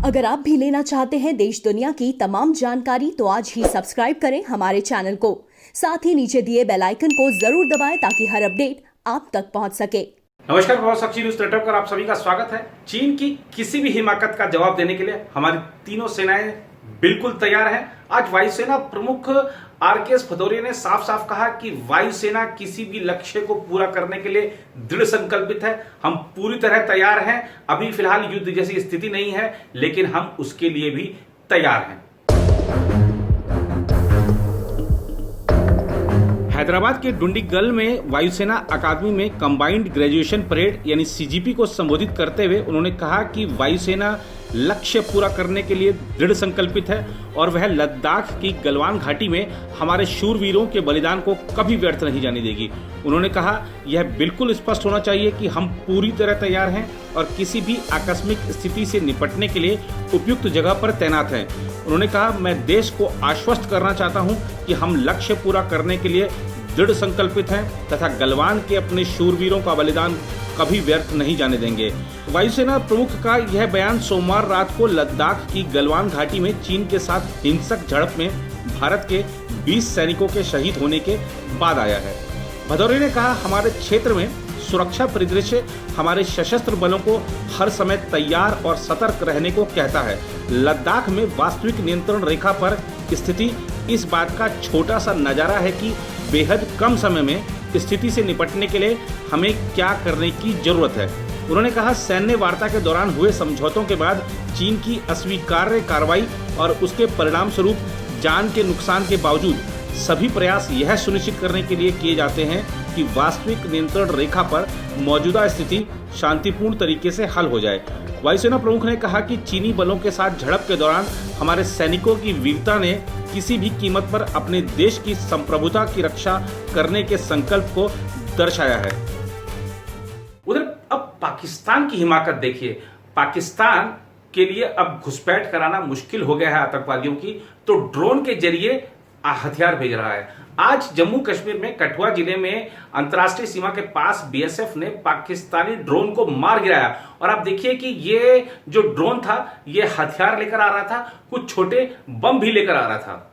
अगर आप भी लेना चाहते हैं देश दुनिया की तमाम जानकारी तो आज ही सब्सक्राइब करें हमारे चैनल को। साथ ही नीचे दिए बेल आइकन को जरूर दबाएं ताकि हर अपडेट आप तक पहुंच सके। नमस्कार, बहुत साक्षी न्यूज नेटवर्क पर आप सभी का स्वागत है। चीन की किसी भी हिमाकत का जवाब देने के लिए हमारी तीनों सेनाएं बिल्कुल तैयार हैं। आज वायुसेना प्रमुख आरकेएस भदौरिया ने साफ साफ कहा कि वायुसेना किसी भी लक्ष्य को पूरा करने के लिए दृढ़ संकल्पित है। हम पूरी तरह तैयार हैं। अभी फिलहाल युद्ध जैसी स्थिति नहीं है, लेकिन हम उसके लिए भी तैयार हैं। हैदराबाद के डुंडिगल में वायुसेना अकादमी में कंबाइंड ग्रेजुएशन परेड यानी सीजीपी को संबोधित करते हुए उन्होंने कहा कि वायुसेना लक्ष्य पूरा करने के लिए दृढ़ संकल्पित है और वह लद्दाख की गलवान घाटी में हमारे शूरवीरों के बलिदान को कभी व्यर्थ नहीं जाने देगी। उन्होंने कहा, यह बिल्कुल स्पष्ट होना चाहिए कि हम पूरी तरह तैयार हैं और किसी भी आकस्मिक स्थिति से निपटने के लिए उपयुक्त जगह पर तैनात हैं। उन्होंने कहा, मैं देश को आश्वस्त करना चाहता हूं कि हम लक्ष्य पूरा करने के लिए दृढ़ संकल्पित हैं तथा गलवान के अपने शूरवीरों का बलिदान कभी व्यर्थ नहीं जाने देंगे। वायुसेना प्रमुख का यह बयान सोमवार रात को लद्दाख की गलवान घाटी में चीन के साथ हिंसक झड़प में भारत के 20 सैनिकों के शहीद होने के बाद आया है। भदौरिया ने कहा, हमारे क्षेत्र में सुरक्षा परिदृश्य हमारे सशस्त्र बलों को हर समय तैयार और सतर्क रहने को कहता है। लद्दाख में वास्तविक नियंत्रण रेखा पर स्थिति इस बात का छोटा सा नजारा है कि बेहद कम समय में स्थिति से निपटने के लिए हमें क्या करने की जरूरत है। उन्होंने कहा, सैन्य वार्ता के दौरान हुए समझौतों के बाद चीन की अस्वीकार्य कार्रवाई और उसके परिणाम स्वरूप जान के नुकसान के बावजूद सभी प्रयास यह सुनिश्चित करने के लिए किए जाते हैं कि वास्तविक नियंत्रण रेखा पर मौजूदा स्थिति शांतिपूर्ण तरीके से हल हो जाए। वायुसेना प्रमुख ने कहा कि चीनी बलों के साथ झड़प के दौरान हमारे सैनिकों की वीरता ने किसी भी कीमत पर अपने देश की संप्रभुता की रक्षा करने के संकल्प को दर्शाया है। उधर अब पाकिस्तान की हिमाकत देखिए। पाकिस्तान के लिए अब घुसपैठ कराना मुश्किल हो गया है आतंकवादियों की, तो ड्रोन के जरिए हथियार भेज रहा है। आज जम्मू कश्मीर में कठुआ जिले में अंतर्राष्ट्रीय सीमा के पास बीएसएफ ने पाकिस्तानी ड्रोन को मार गिराया। और आप देखिए कि ये जो ड्रोन था ये हथियार लेकर आ रहा था, कुछ छोटे बम भी लेकर आ रहा था।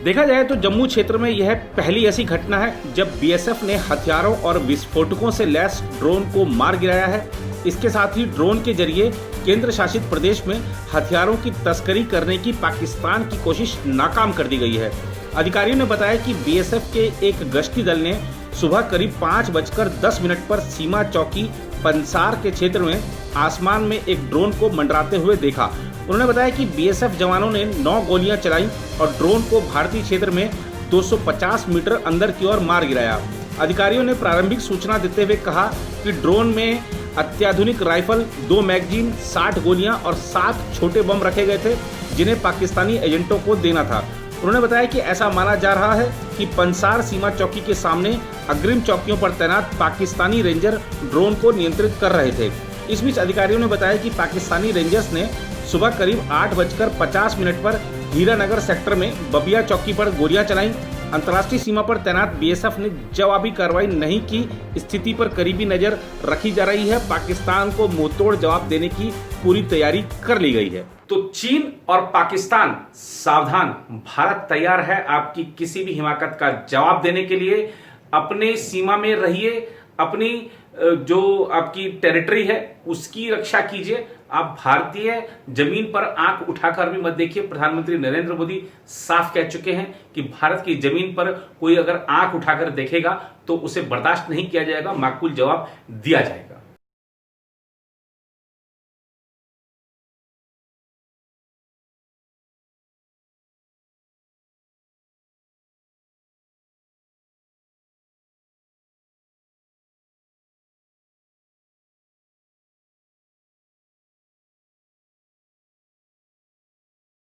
देखा जाए तो जम्मू क्षेत्र में यह पहली ऐसी घटना है जब बीएसएफ ने हथियारों और विस्फोटकों से लैस ड्रोन को मार गिराया है। इसके साथ ही ड्रोन के जरिए केंद्र शासित प्रदेश में हथियारों की तस्करी करने की पाकिस्तान की कोशिश नाकाम कर दी गई है। अधिकारियों ने बताया कि बीएसएफ के एक गश्ती दल ने सुबह करीब 5:10 पर सीमा चौकी पंसार के क्षेत्र में आसमान में एक ड्रोन को मंडराते हुए देखा। उन्होंने बताया कि बीएसएफ जवानों ने 9 गोलियां चलाई और ड्रोन को भारतीय क्षेत्र में 250 मीटर अंदर की ओर मार गिराया। अधिकारियों ने प्रारंभिक सूचना देते हुए कहा कि ड्रोन में अत्याधुनिक राइफल, 2 मैगजीन, 60 गोलियां और 7 छोटे बम रखे गए थे जिन्हें पाकिस्तानी एजेंटों को देना था। उन्होंने बताया कि ऐसा माना जा रहा है कि पंसार सीमा चौकी के सामने अग्रिम चौकियों पर तैनात पाकिस्तानी रेंजर ड्रोन को नियंत्रित कर रहे थे। इस बीच अधिकारियों ने बताया कि पाकिस्तानी रेंजर्स ने सुबह करीब 8:50 पर हीरानगर सेक्टर में बबिया चौकी पर गोलियां चलाई। अंतर्राष्ट्रीय सीमा पर तैनात बीएसएफ ने जवाबी कार्रवाई नहीं की। स्थिति पर करीबी नजर रखी जा रही है। पाकिस्तान को मुंहतोड़ जवाब देने की पूरी तैयारी कर ली गई है। तो चीन और पाकिस्तान सावधान, भारत तैयार है आपकी किसी भी हिमाकत का जवाब देने के लिए। अपने सीमा में रहिए, अपनी जो आपकी टेरिटरी है उसकी रक्षा कीजिए। आप भारतीय जमीन पर आंख उठाकर भी मत देखिए। प्रधानमंत्री नरेंद्र मोदी साफ कह चुके हैं कि भारत की जमीन पर कोई अगर आंख उठाकर देखेगा तो उसे बर्दाश्त नहीं किया जाएगा, माकूल जवाब दिया जाएगा।